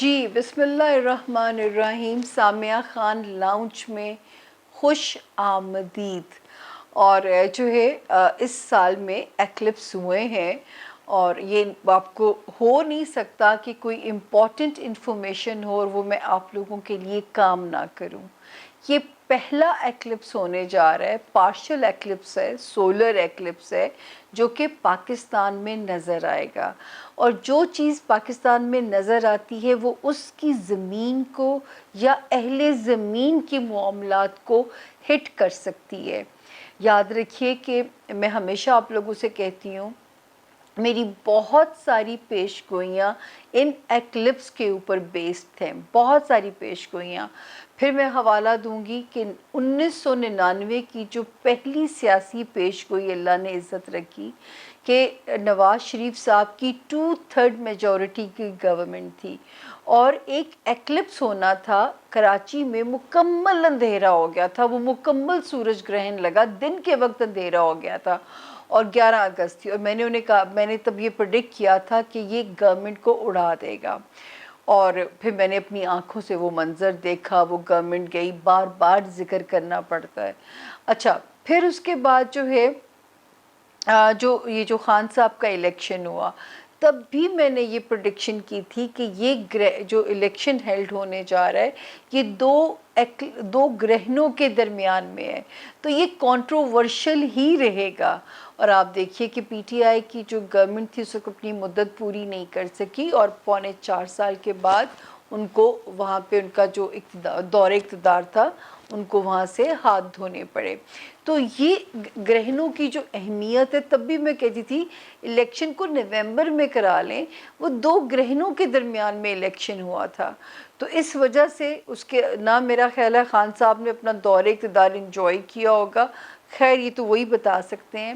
جی بسم اللہ الرحمن الرحیم. سامیہ خان لاؤنج میں خوش آمدید. اور جو ہے اس سال میں ایکلپس ہوئے ہیں اور یہ آپ کو ہو نہیں سکتا کہ کوئی امپورٹنٹ انفارمیشن ہو اور وہ میں آپ لوگوں کے لیے کام نہ کروں. یہ پہلا ایکلپس ہونے جا رہا ہے، پارشل ایکلپس ہے، سولر ایکلپس ہے جو کہ پاکستان میں نظر آئے گا. اور جو چیز پاکستان میں نظر آتی ہے وہ اس کی زمین کو یا اہل زمین کے معاملات کو ہٹ کر سکتی ہے. یاد رکھیے کہ میں ہمیشہ آپ لوگوں سے کہتی ہوں میری بہت ساری پیش گوئیاں ان ایکلپس کے اوپر بیسڈ ہیں، بہت ساری پیش گوئیاں. پھر میں حوالہ دوں گی کہ 1999 کی جو پہلی سیاسی پیش گوئی اللہ نے عزت رکھی کہ نواز شریف صاحب کی 2/3 میجورٹی کی گورنمنٹ تھی اور ایک ایکلپس ہونا تھا کراچی میں. مکمل اندھیرا ہو گیا تھا، وہ مکمل سورج گرہن لگا، دن کے وقت اندھیرا ہو گیا تھا اور 11 اگست تھی. اور میں نے انہیں کہا، میں نے تب یہ پریڈکٹ کیا تھا کہ یہ گورنمنٹ کو اڑا دے گا. اور پھر میں نے اپنی آنکھوں سے وہ منظر دیکھا، وہ گورنمنٹ گئی، بار بار ذکر کرنا پڑتا ہے. اچھا پھر اس کے بعد جو ہے جو خان صاحب کا الیکشن ہوا، تب بھی میں نے یہ پریڈکشن کی تھی کہ یہ جو الیکشن ہیلڈ ہونے جا رہا ہے یہ دو گرہنوں کے درمیان میں ہے، تو یہ کنٹروورشل ہی رہے گا. اور آپ دیکھیے کہ پی ٹی آئی کی جو گورنمنٹ تھی اس کو اپنی مدت پوری نہیں کر سکی اور 4.25 سال کے بعد ان کو وہاں پہ ان کا جو دور اقتدار تھا ان کو وہاں سے ہاتھ دھونے پڑے. تو یہ گرہنوں کی جو اہمیت ہے، تب بھی میں کہتی تھی الیکشن کو نومبر میں کرا لیں، وہ دو گرہنوں کے درمیان میں الیکشن ہوا تھا. تو اس وجہ سے اس کے نہ میرا خیال ہے خان صاحب نے اپنا دور اقتدار انجوائے کیا ہوگا. خیر یہ تو وہی بتا سکتے ہیں.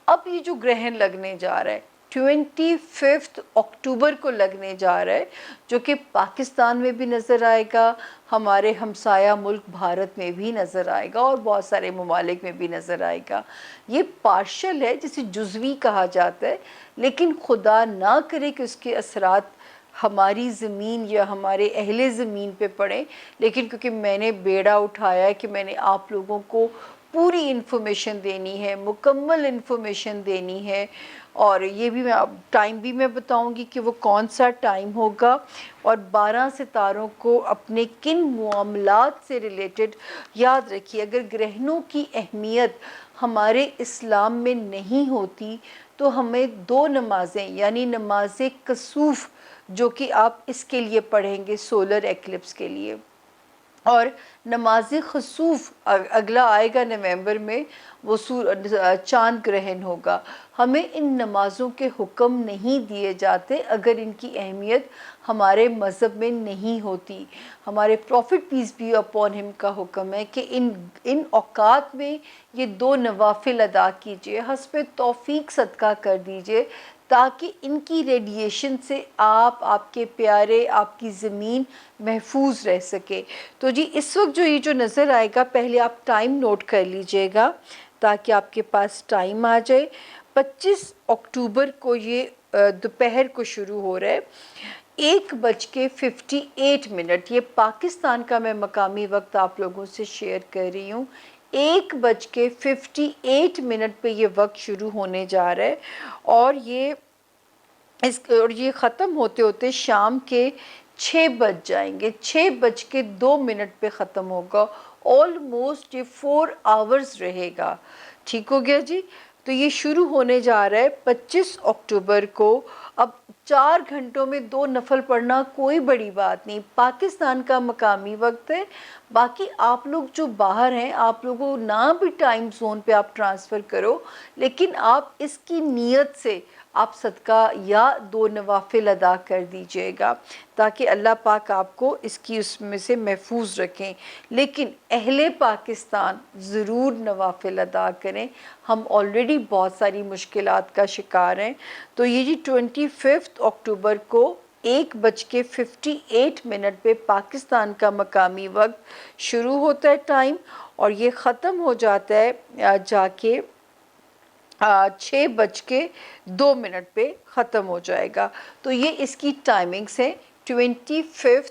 اب یہ جو گرہن لگنے جا رہا ہے 25 اکتوبر کو لگنے جا رہا ہے، جو کہ پاکستان میں بھی نظر آئے گا، ہمارے ہمسایہ ملک بھارت میں بھی نظر آئے گا اور بہت سارے ممالک میں بھی نظر آئے گا. یہ پارشل ہے، جسے جزوی کہا جاتا ہے، لیکن خدا نہ کرے کہ اس کے اثرات ہماری زمین یا ہمارے اہل زمین پہ پڑیں. لیکن کیونکہ میں نے بیڑا اٹھایا ہے کہ میں نے آپ لوگوں کو پوری انفارمیشن دینی ہے، مکمل انفارمیشن دینی ہے. اور یہ بھی میں ٹائم بھی میں بتاؤں گی کہ وہ کون سا ٹائم ہوگا اور 12 ستاروں کو اپنے کن معاملات سے ریلیٹڈ. یاد رکھیے اگر گرہنوں کی اہمیت ہمارے اسلام میں نہیں ہوتی تو ہمیں 2 نمازیں یعنی نماز کسوف جو کہ آپ اس کے لیے پڑھیں گے سولر ایکلپس کے لیے، اور نماز خسوف اگلا آئے گا نومبر میں، وہ چاند گرہن ہوگا. ہمیں ان نمازوں کے حکم نہیں دیے جاتے اگر ان کی اہمیت ہمارے مذہب میں نہیں ہوتی. ہمارے profit piece be upon him کا حکم ہے کہ ان اوقات میں یہ 2 نوافل ادا کیجئے، حسب توفیق صدقہ کر دیجئے تاکہ ان کی ریڈیشن سے آپ کے پیارے، آپ کی زمین محفوظ رہ سکے. تو جی اس وقت جو نظر آئے گا، پہلے آپ ٹائم نوٹ کر لیجئے گا تاکہ آپ کے پاس ٹائم آ جائے. 25 اکتوبر کو یہ دوپہر کو شروع ہو رہا ہے، 1:58. یہ پاکستان کا میں مقامی وقت آپ لوگوں سے شیئر کر رہی ہوں. 1:58 پہ یہ وقت شروع ہونے جا رہا ہے اور یہ ختم ہوتے ہوتے شام کے 6 بج جائیں گے. 6:02 پہ ختم ہوگا. آلموسٹ یہ 4 آورز رہے گا. ٹھیک ہو گیا جی. تو یہ شروع ہونے جا رہا ہے 25 اکتوبر کو. اب 4 گھنٹوں میں 2 نفل پڑھنا کوئی بڑی بات نہیں، پاکستان کا مقامی وقت ہے. باقی آپ لوگ جو باہر ہیں، آپ لوگوں نہ بھی ٹائم زون پہ آپ ٹرانسفر کرو، لیکن آپ اس کی نیت سے آپ صدقہ یا 2 نوافل ادا کر دیجئے گا تاکہ اللہ پاک آپ کو اس میں سے محفوظ رکھیں. لیکن اہل پاکستان ضرور نوافل ادا کریں. ہم آلریڈی بہت ساری مشکلات کا شکار ہیں. تو یہ جی 25 اکتوبر کو 1:58 پہ پاکستان کا مقامی وقت شروع ہوتا ہے ٹائم، اور یہ ختم ہو جاتا ہے جا کے 6:02 پہ ختم ہو جائے گا. تو یہ اس کی ٹائمنگز ہیں 25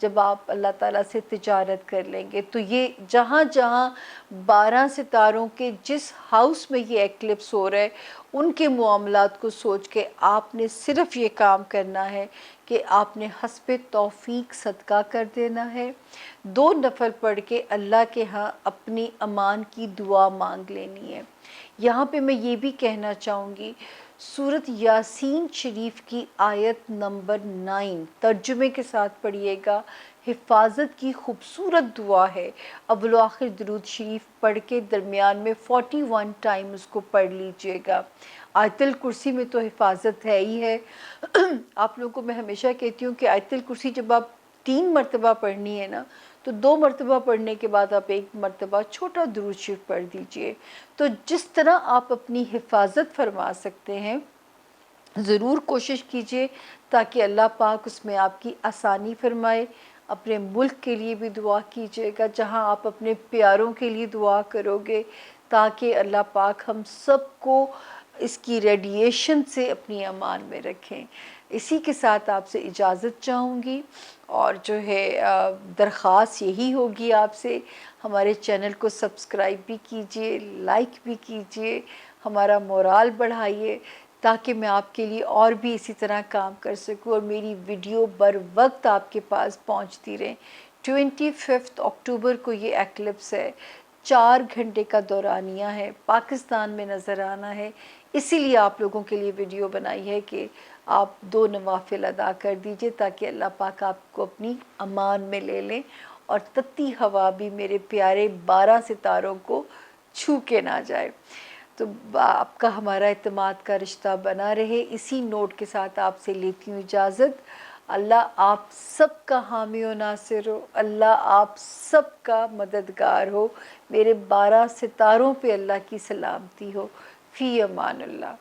جب آپ اللہ تعالیٰ سے تجارت کر لیں گے. تو یہ جہاں جہاں 12 ستاروں کے جس ہاؤس میں یہ ایکلپس ہو رہا ہے ان کے معاملات کو سوچ کے آپ نے صرف یہ کام کرنا ہے کہ آپ نے حسب توفیق صدقہ کر دینا ہے. 2 نفل پڑھ کے اللہ کے ہاں اپنی امان کی دعا مانگ لینی ہے. یہاں پہ میں یہ بھی کہنا چاہوں گی، سورۃ یاسین شریف کی آیت نمبر 9 ترجمے کے ساتھ پڑھیے گا. حفاظت کی خوبصورت دعا ہے. اول و آخر درود شریف پڑھ کے درمیان میں 41 ٹائم اس کو پڑھ لیجئے گا. آیت الکرسی میں تو حفاظت ہے ہی ہے. آپ لوگوں کو میں ہمیشہ کہتی ہوں کہ آیت الکرسی جب آپ 3 مرتبہ پڑھنی ہے نا تو 2 مرتبہ پڑھنے کے بعد آپ 1 مرتبہ چھوٹا درود شریف پڑھ دیجئے. تو جس طرح آپ اپنی حفاظت فرما سکتے ہیں ضرور کوشش کیجئے تاکہ اللہ پاک اس میں آپ کی آسانی فرمائے. اپنے ملک کے لیے بھی دعا کیجئے گا، جہاں آپ اپنے پیاروں کے لیے دعا کرو گے تاکہ اللہ پاک ہم سب کو اس کی ریڈیشن سے اپنی امان میں رکھیں. اسی کے ساتھ آپ سے اجازت چاہوں گی، اور جو ہے درخواست یہی ہوگی آپ سے، ہمارے چینل کو سبسکرائب بھی کیجئے، لائک بھی کیجئے، ہمارا مورال بڑھائیے تاکہ میں آپ کے لیے اور بھی اسی طرح کام کر سکوں اور میری ویڈیو بر وقت آپ کے پاس پہنچتی رہیں. 25 اکتوبر کو یہ ایکلپس ہے، 4 گھنٹے کا دورانیہ ہے، پاکستان میں نظر آنا ہے. اسی لیے آپ لوگوں کے لیے ویڈیو بنائی ہے کہ آپ 2 نوافل ادا کر دیجئے تاکہ اللہ پاک آپ کو اپنی امان میں لے لیں اور تتی ہوا بھی میرے پیارے 12 ستاروں کو چھو کے نہ جائے. تو آپ کا ہمارا اعتماد کا رشتہ بنا رہے. اسی نوٹ کے ساتھ آپ سے لیتی ہوں اجازت. اللہ آپ سب کا حامی و ناصر ہو، اللہ آپ سب کا مددگار ہو، میرے 12 ستاروں پہ اللہ کی سلامتی ہو. فی امان اللہ.